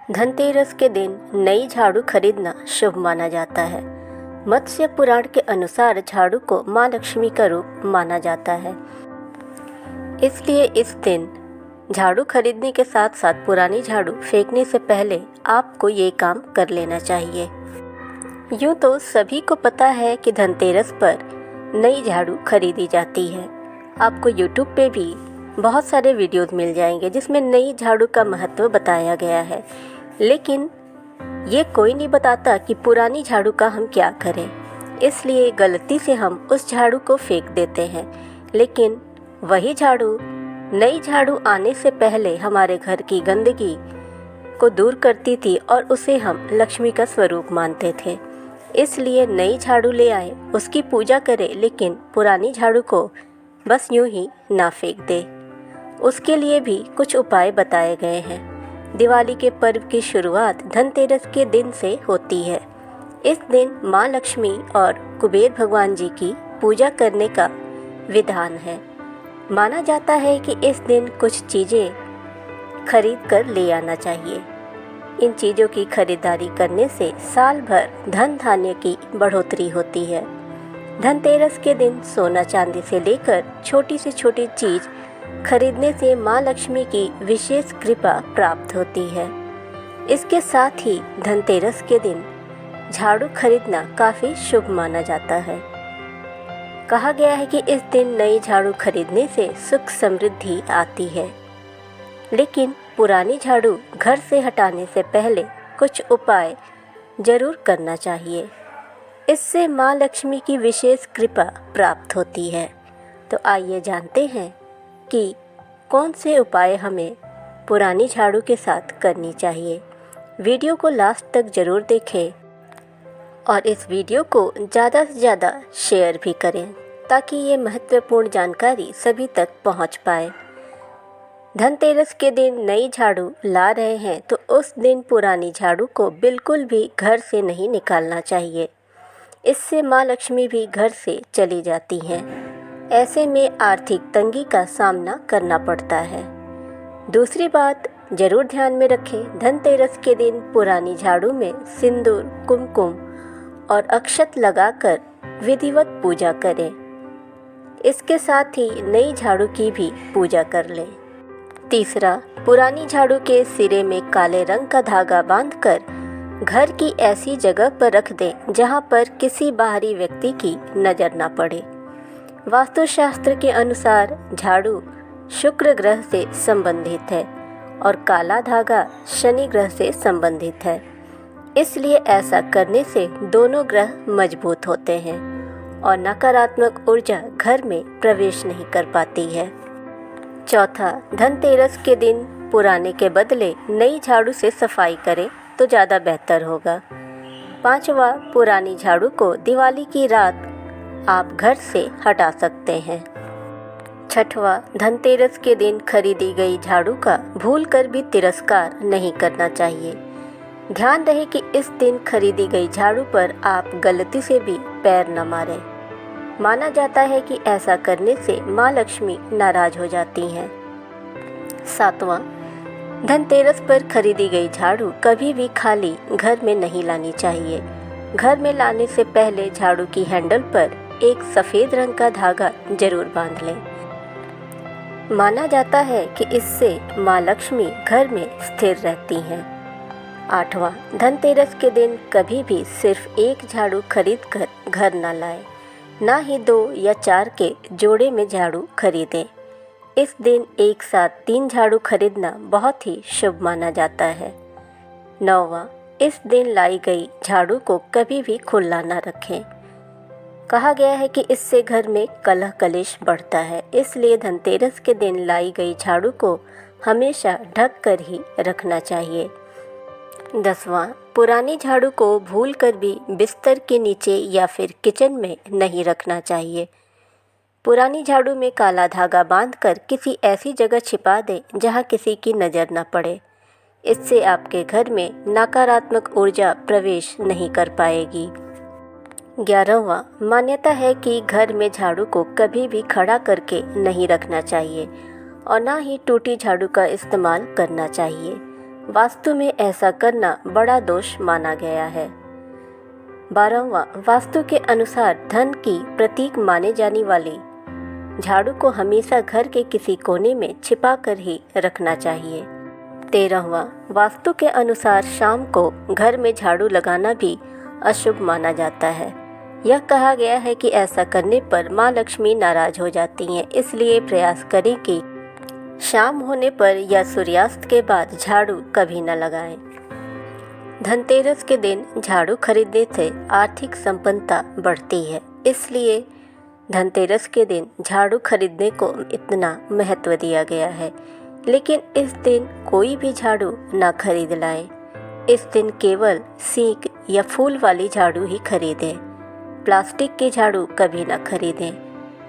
धनतेरस के दिन नई झाड़ू खरीदना शुभ माना जाता है। मत्स्य पुराण के अनुसार झाड़ू को माँ लक्ष्मी का रूप माना जाता है, इसलिए इस दिन झाड़ू खरीदने के साथ साथ पुरानी झाड़ू फेंकने से पहले आपको ये काम कर लेना चाहिए। यूँ तो सभी को पता है कि धनतेरस पर नई झाड़ू खरीदी जाती है। आपको YouTube पे भी बहुत सारे वीडियोज़ मिल जाएंगे जिसमें नई झाड़ू का महत्व बताया गया है, लेकिन ये कोई नहीं बताता कि पुरानी झाड़ू का हम क्या करें। इसलिए गलती से हम उस झाड़ू को फेंक देते हैं, लेकिन वही झाड़ू नई झाड़ू आने से पहले हमारे घर की गंदगी को दूर करती थी और उसे हम लक्ष्मी का स्वरूप मानते थे। इसलिए नई झाड़ू ले आए, उसकी पूजा करें, लेकिन पुरानी झाड़ू को बस यूं ही ना फेंक दे। उसके लिए भी कुछ उपाय बताए गए हैं। दिवाली के पर्व की शुरुआत धनतेरस के दिन से होती है। इस दिन माँ लक्ष्मी और कुबेर भगवान जी की पूजा करने का विधान है। माना जाता है कि इस दिन कुछ चीज़ें खरीद कर ले आना चाहिए। इन चीज़ों की खरीदारी करने से साल भर धन धान्य की बढ़ोतरी होती है। धनतेरस के दिन सोना चांदी से लेकर छोटी से छोटी चीज़ खरीदने से माँ लक्ष्मी की विशेष कृपा प्राप्त होती है। इसके साथ ही धनतेरस के दिन झाड़ू खरीदना काफ़ी शुभ माना जाता है। कहा गया है कि इस दिन नई झाड़ू खरीदने से सुख समृद्धि आती है, लेकिन पुरानी झाड़ू घर से हटाने से पहले कुछ उपाय जरूर करना चाहिए। इससे माँ लक्ष्मी की विशेष कृपा प्राप्त होती है। तो आइए जानते हैं कि कौन से उपाय हमें पुरानी झाड़ू के साथ करनी चाहिए। वीडियो को लास्ट तक ज़रूर देखें और इस वीडियो को ज़्यादा से ज़्यादा शेयर भी करें, ताकि ये महत्वपूर्ण जानकारी सभी तक पहुंच पाए। धनतेरस के दिन नई झाड़ू ला रहे हैं तो उस दिन पुरानी झाड़ू को बिल्कुल भी घर से नहीं निकालना चाहिए। इससे माँ लक्ष्मी भी घर से चली जाती हैं। ऐसे में आर्थिक तंगी का सामना करना पड़ता है। दूसरी बात जरूर ध्यान में रखें, धनतेरस के दिन पुरानी झाड़ू में सिंदूर, कुमकुम और अक्षत लगाकर विधिवत पूजा करें। इसके साथ ही नई झाड़ू की भी पूजा कर लें। तीसरा, पुरानी झाड़ू के सिरे में काले रंग का धागा बांधकर घर की ऐसी जगह पर रख दें जहां पर किसी बाहरी व्यक्ति की नज़र न पड़े। वास्तुशास्त्र के अनुसार झाड़ू शुक्र ग्रह से संबंधित है और काला धागा शनि ग्रह से संबंधित है। इसलिए ऐसा करने से दोनों ग्रह मजबूत होते हैं और नकारात्मक ऊर्जा घर में प्रवेश नहीं कर पाती है। चौथा, धनतेरस के दिन पुराने के बदले नई झाड़ू से सफाई करें तो ज़्यादा बेहतर होगा। पांचवा, पुरानी झाड़ू को दिवाली की रात आप घर से हटा सकते हैं। छठवां, धनतेरस के दिन खरीदी गई झाड़ू का भूलकर भी तिरस्कार नहीं करना चाहिए। ध्यान रहे कि इस दिन खरीदी गई झाड़ू पर आप गलती से भी पैर न मारें। माना जाता है कि ऐसा करने से माँ लक्ष्मी नाराज हो जाती हैं। सातवां, धनतेरस पर खरीदी गई झाड़ू कभी भी खाली घर में नहीं लानी चाहिए। घर में लाने से पहले झाड़ू की हैंडल पर एक सफ़ेद रंग का धागा जरूर बांध लें। माना जाता है कि इससे माँ लक्ष्मी घर में स्थिर रहती हैं। आठवां, धनतेरस के दिन कभी भी सिर्फ एक झाड़ू खरीदकर घर न लाएं, ना ही 2 या 4 के जोड़े में झाड़ू खरीदें। इस दिन एक साथ 3 झाड़ू खरीदना बहुत ही शुभ माना जाता है। 9वां, इस दिन लाई गई झाड़ू को कभी भी खुला न रखें। कहा गया है कि इससे घर में कलह कलेश बढ़ता है, इसलिए धनतेरस के दिन लाई गई झाड़ू को हमेशा ढक कर ही रखना चाहिए। 10वां, पुरानी झाड़ू को भूलकर भी बिस्तर के नीचे या फिर किचन में नहीं रखना चाहिए। पुरानी झाड़ू में काला धागा बांधकर किसी ऐसी जगह छिपा दें जहां किसी की नज़र न पड़े। इससे आपके घर में नकारात्मक ऊर्जा प्रवेश नहीं कर पाएगी। 11वां, मान्यता है कि घर में झाड़ू को कभी भी खड़ा करके नहीं रखना चाहिए और ना ही टूटी झाड़ू का इस्तेमाल करना चाहिए। वास्तु में ऐसा करना बड़ा दोष माना गया है। 12वां, वास्तु के अनुसार धन की प्रतीक माने जाने वाली झाड़ू को हमेशा घर के किसी कोने में छिपा कर ही रखना चाहिए। 13वां, वास्तु के अनुसार शाम को घर में झाड़ू लगाना भी अशुभ माना जाता है। यह कहा गया है कि ऐसा करने पर माँ लक्ष्मी नाराज हो जाती हैं, इसलिए प्रयास करें कि शाम होने पर या सूर्यास्त के बाद झाड़ू कभी न लगाएं। धनतेरस के दिन झाड़ू खरीदने से आर्थिक संपन्नता बढ़ती है, इसलिए धनतेरस के दिन झाड़ू खरीदने को इतना महत्व दिया गया है। लेकिन इस दिन कोई भी झाड़ू ना खरीद लाएं। इस दिन केवल सींग या फूल वाली झाड़ू ही खरीदें। प्लास्टिक की झाड़ू कभी ना खरीदें।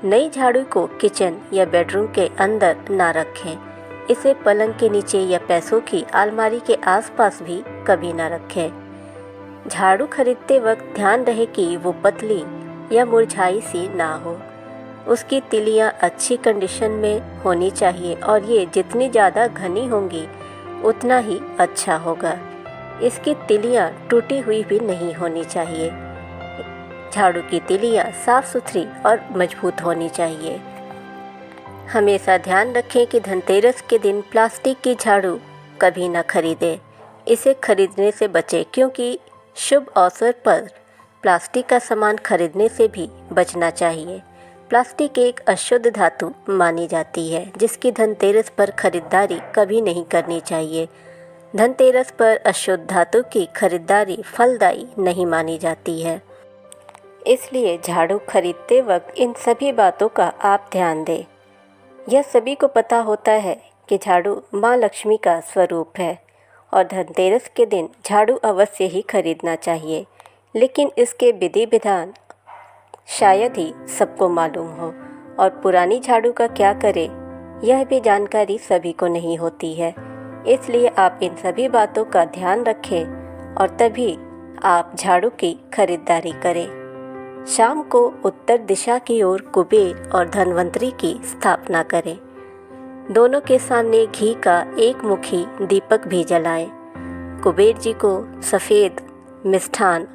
नई झाड़ू को किचन या बेडरूम के अंदर ना रखें। इसे पलंग के नीचे या पैसों की अलमारी के आसपास भी कभी ना रखें। झाड़ू खरीदते वक्त ध्यान रहे कि वो पतली या मुरझाई सी ना हो। उसकी तिलियां अच्छी कंडीशन में होनी चाहिए और ये जितनी ज़्यादा घनी होंगी उतना ही अच्छा होगा। इसकी तिलियां टूटी हुई भी नहीं होनी चाहिए। झाड़ू की तिलियां साफ सुथरी और मजबूत होनी चाहिए। हमेशा ध्यान रखें कि धनतेरस के दिन प्लास्टिक की झाड़ू कभी न खरीदें। इसे खरीदने से बचें, क्योंकि शुभ अवसर पर प्लास्टिक का सामान खरीदने से भी बचना चाहिए। प्लास्टिक एक अशुद्ध धातु मानी जाती है, जिसकी धनतेरस पर खरीदारी कभी नहीं करनी चाहिए। धनतेरस पर अशुद्ध धातु की खरीदारी फलदायी नहीं मानी जाती है, इसलिए झाड़ू खरीदते वक्त इन सभी बातों का आप ध्यान दें। यह सभी को पता होता है कि झाड़ू माँ लक्ष्मी का स्वरूप है और धनतेरस के दिन झाड़ू अवश्य ही खरीदना चाहिए, लेकिन इसके विधि विधान शायद ही सबको मालूम हो और पुरानी झाड़ू का क्या करें यह भी जानकारी सभी को नहीं होती है। इसलिए आप इन सभी बातों का ध्यान रखें और तभी आप झाड़ू की खरीदारी करें। शाम को उत्तर दिशा की ओर कुबेर और धनवंतरी की स्थापना करें। दोनों के सामने घी का एक मुखी दीपक भी जलाएं। कुबेर जी को सफ़ेद मिष्ठान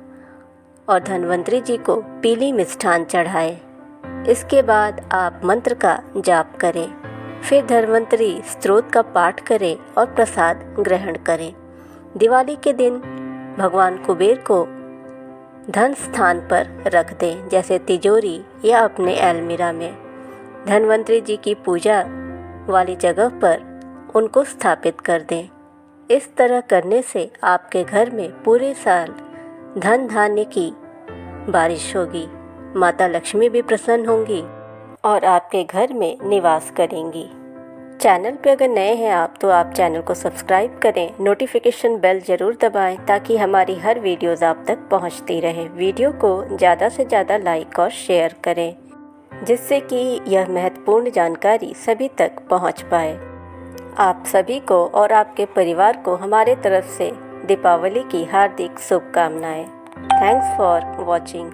और धनवंतरी जी को पीली मिष्ठान चढ़ाएं। इसके बाद आप मंत्र का जाप करें। फिर धनवंतरी स्तोत्र का पाठ करें और प्रसाद ग्रहण करें। दिवाली के दिन भगवान कुबेर को धन स्थान पर रख दें, जैसे तिजोरी या अपने अलमीरा में। धनवंतरी जी की पूजा वाली जगह पर उनको स्थापित कर दें। इस तरह करने से आपके घर में पूरे साल धन धान्य की बारिश होगी, माता लक्ष्मी भी प्रसन्न होंगी और आपके घर में निवास करेंगी। चैनल पे अगर नए हैं आप तो आप चैनल को सब्सक्राइब करें, नोटिफिकेशन बेल ज़रूर दबाएं ताकि हमारी हर वीडियोज़ आप तक पहुंचती रहे। वीडियो को ज़्यादा से ज़्यादा लाइक और शेयर करें, जिससे कि यह महत्वपूर्ण जानकारी सभी तक पहुंच पाए। आप सभी को और आपके परिवार को हमारे तरफ से दीपावली की हार्दिक शुभकामनाएं। Thanks for watching.